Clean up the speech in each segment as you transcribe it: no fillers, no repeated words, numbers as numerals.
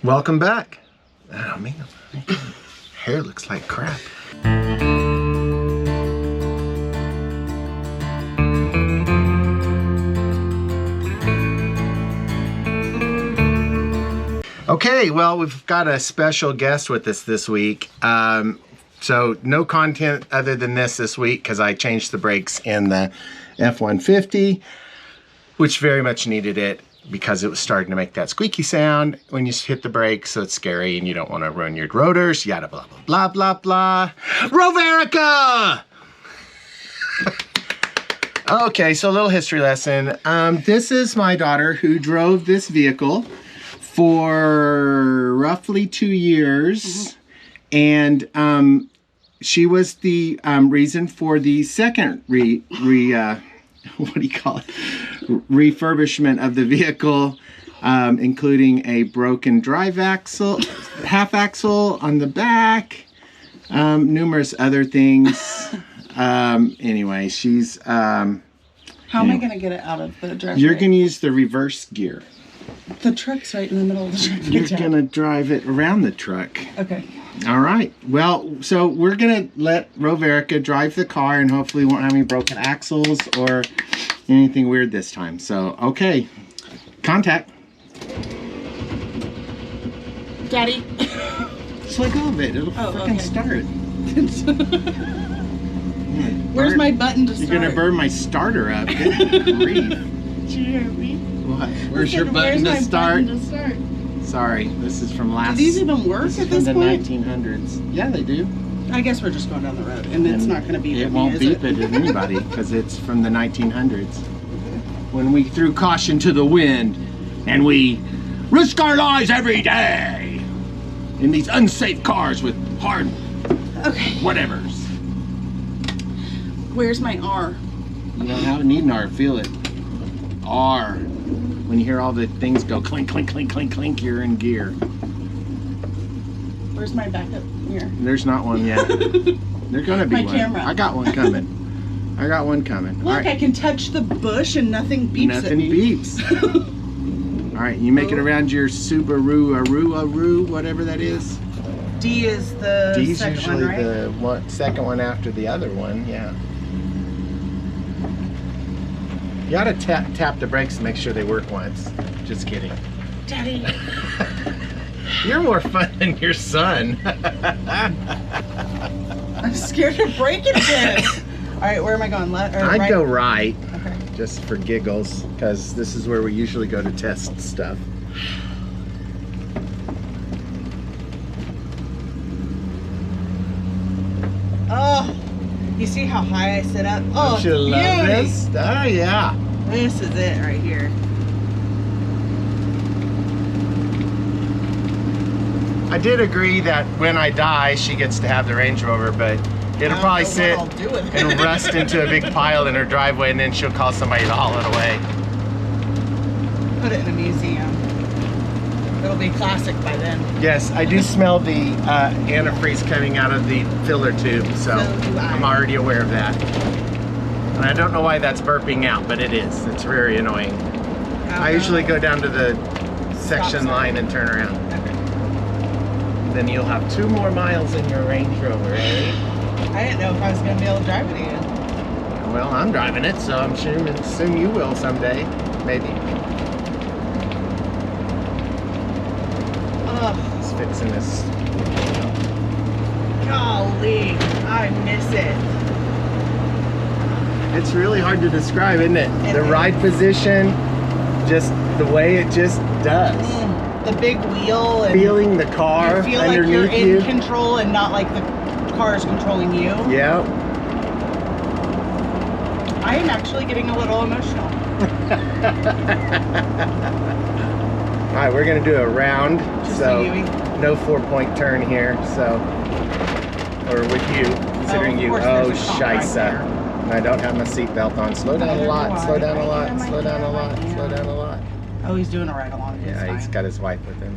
Welcome back. Oh man, hair looks like crap. Okay, well, we've got a special guest with us this week. So no content other than this week because I changed the brakes in the F-150, which very much needed it because it was starting to make that squeaky sound when you hit the brakes, so it's scary and you don't want to ruin your rotors, yada blah blah blah blah blah. RovErica! Okay, so a little history lesson. This is my daughter who drove this vehicle for roughly 2 years, and she was the reason for the second what do you call it? Refurbishment of the vehicle, including a broken drive axle, half axle on the back, numerous other things. Anyway, she's how am I gonna get it out of the driveway? You're gonna use the reverse gear. The truck's right in the middle of the driveway. You're gonna drive it around the truck. Okay. All right. Well, so we're gonna let RovErica drive the car, and hopefully won't have any broken axles or anything weird this time. So, okay. Contact. Daddy. Just let go of it. It'll fucking start. Where's my button to start? You're gonna burn my starter up. Good grief. Did you hear me? What? Where's your button to start? Button to start? Sorry, this is from last. Do these even work at this point? From the 1900s. Yeah, they do. I guess we're just going down the road, and it's not going to beep. It won't beep it at anybody because it's from the 1900s. When we threw caution to the wind, and we risk our lives every day in these unsafe cars with hard whatevers. Where's my R? You don't have need an R. Feel it. R. When you hear all the things go clink, clink, clink, clink, clink, you're in gear. Where's my backup mirror? There's not one yet. There's gonna be my one. Camera. I got one coming. I got one coming. Look, right. I can touch the bush and nothing beeps Nothing at me. beeps. All right, you make it around your Subaru, Aru, whatever that is. D is the D's second usually one, right? the second one after the other one, yeah. You gotta tap the brakes to make sure they work once. Just kidding. Daddy. You're more fun than your son. I'm scared to break it again. All right, where am I going? Left or right? I'd go right, okay. Just for giggles, because this is where we usually go to test stuff. Oh, you see how high I sit up? Oh, don't you love this? Oh yeah. This is it right here. I did agree that when I die, she gets to have the Range Rover, but it'll probably sit and rust into a big pile in her driveway, and then she'll call somebody to haul it away. Put it in a museum. It'll be classic by then. Yes, I do smell the antifreeze coming out of the filler tube, so I'm already aware of that. And I don't know why that's burping out, but it is. It's very annoying. I usually go down to the section line and turn around. Then you'll have 2 more miles in your Range Rover, eh? I didn't know if I was going to be able to drive it again. Well, I'm driving it, so I'm sure assume you will someday, maybe. Just fixing this. Golly, I miss it. It's really hard to describe, isn't it? The ride position, just the way it just does. The big wheel and feeling the car you feel underneath like you're you. in control and not like the car is controlling you. Yeah. I am actually getting a little emotional. All right, we're gonna do a round, just so no 4-point turn here. So, or with you, considering you. Oh, scheisse. I don't have my seatbelt on. Slow down a lot. Slow down a lot. Slow down a lot. Slow down a lot. Oh, he's doing a ride along. Yeah, he's got his wife with him.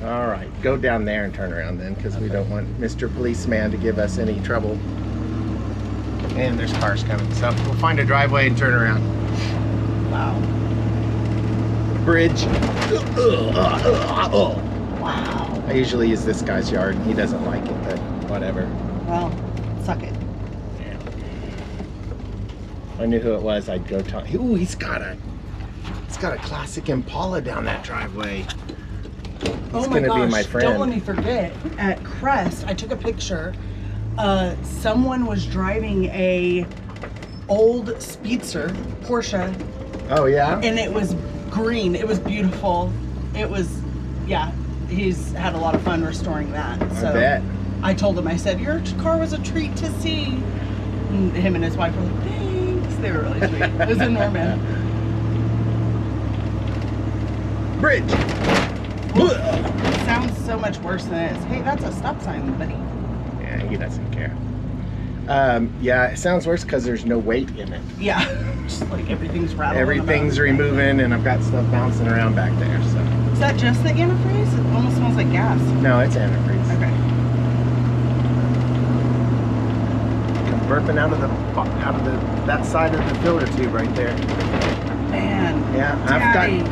All right, go down there and turn around then, because we don't want Mr. Policeman to give us any trouble. And there's cars coming, so we'll find a driveway and turn around. Wow. bridge. Oh, wow. I usually use this guy's yard, and he doesn't like it, but whatever. Well, suck it. Yeah. If I knew who it was, I'd go talk. Ooh, he's got a classic Impala down that driveway. Oh my gosh, be my friend. Don't let me forget, at Crest, I took a picture. Someone was driving a old Speedster, Porsche. Oh yeah? And it was green. It was beautiful. It was, yeah, he's had a lot of fun restoring that. So I bet. I told him, I said, your car was a treat to see. And him and his wife were like, thanks. They were really sweet. It was in Norman. Bridge. It sounds so much worse than it is. Hey, that's a stop sign, buddy. Yeah, he doesn't care. Yeah, it sounds worse because there's no weight in it. Yeah, just like everything's rattling. Everything's removing, and I've got stuff bouncing around back there. So. Is that just the antifreeze? It almost smells like gas. No, it's antifreeze. Okay. Come burping out of that side of the filter tube right there. Man. Yeah,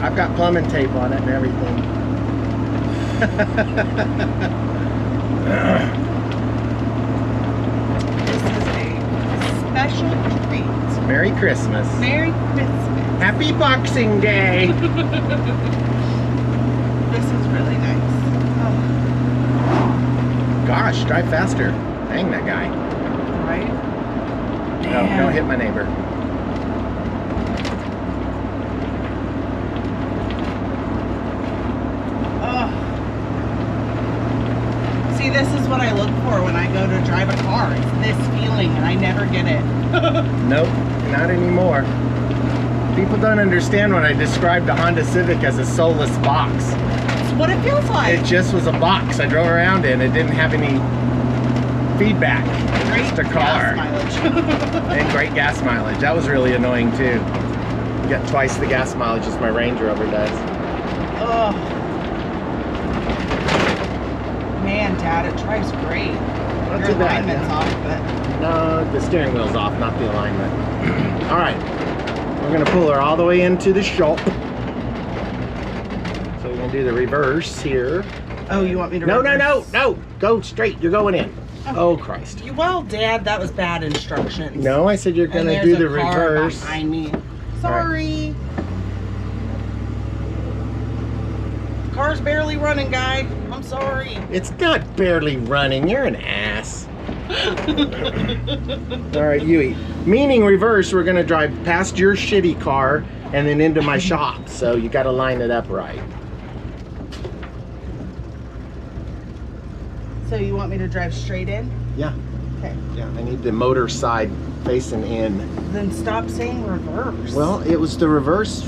I've got plumbing tape on it and everything. This is a special treat. Merry Christmas. Merry Christmas. Happy Boxing Day. This is really nice. Oh. Gosh, drive faster. Dang that guy. Right? No, don't hit my neighbor. See, this is what I look for when I go to drive a car. It's this feeling, and I never get it. Nope, not anymore. People don't understand when I described the Honda Civic as a soulless box. It's what it feels like. It just was a box I drove around in. It didn't have any feedback. Great just a car. gas mileage. And great gas mileage. That was really annoying too. You get twice the gas mileage as my Range Rover does. Oh. Man, Dad, it drives great. Not Your too bad, alignment's yeah. off, but... No, the steering wheel's off, not the alignment. All right, we're gonna pull her all the way into the shop. So we're gonna do the reverse here. Oh, you want me to No, reverse? no. Go straight, you're going in. Okay. Oh, Christ. Well, Dad, that was bad instructions. No, I said you're gonna do the reverse. Behind me. Sorry. Right. Car's barely running, guy. I'm sorry. It's not barely running. You're an ass. All right, Yui. Meaning reverse, we're gonna drive past your shitty car and then into my shop. So you got to line it up right. So you want me to drive straight in? Yeah. Okay. Yeah. I need the motor side facing in. Then stop saying reverse. Well, it was the reverse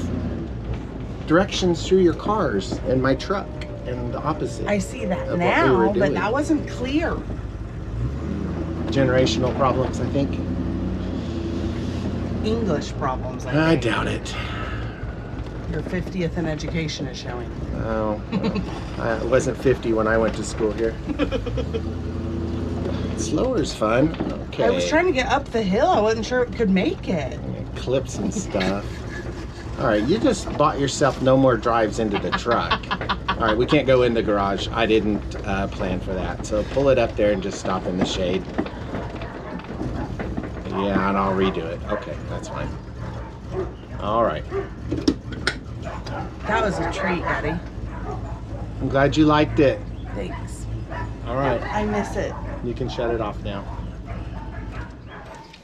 directions through your cars and my truck. And the opposite. I see that now, but that wasn't clear. Generational problems, I think. English problems, I think. doubt it. Your 50th in education is showing. Oh, well, I wasn't 50 when I went to school here. Slower's fun. Okay. I was trying to get up the hill. I wasn't sure it could make it. Clips and stuff. All right, you just bought yourself no more drives into the truck. All right, we can't go in the garage. I didn't plan for that. So pull it up there and just stop in the shade. Yeah, and I'll redo it. Okay, that's fine. All right. That was a treat, Daddy. I'm glad you liked it. Thanks. All right. I miss it. You can shut it off now.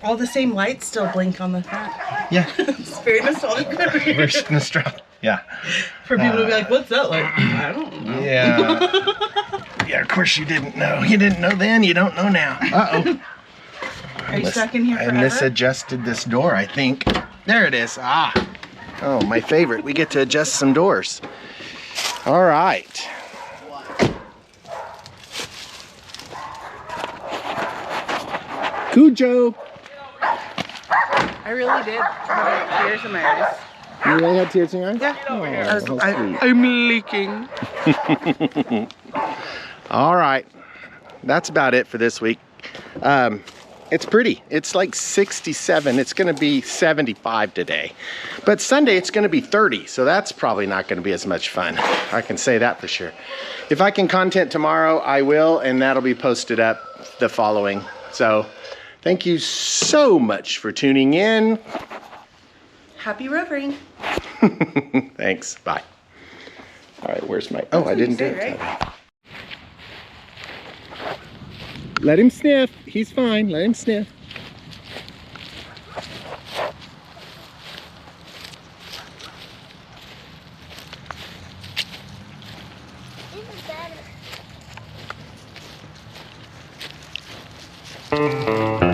All the same lights still blink on the front. Yeah. It's very nostalgic. Very nostalgic. Yeah. For people to be like, what's that like? I don't know. Yeah. Yeah, of course you didn't know. You didn't know then, you don't know now. Uh-oh. Are you stuck in here forever? I misadjusted this door, I think. There it is. Ah. Oh, my favorite. We get to adjust some doors. All right. Cujo. I really did have tears in my eyes. You really had tears in your eyes? Yeah. Oh, I'm leaking. All right. That's about it for this week. It's pretty. It's like 67. It's gonna be 75 today. But Sunday it's gonna be 30, so that's probably not gonna be as much fun. I can say that for sure. If I can content tomorrow, I will, and that'll be posted up the following. So thank you so much for tuning in. Happy rovering. Thanks, bye. All right, where's my, oh, I didn't do it. Right? Let him sniff. He's fine. Let him sniff. Even better.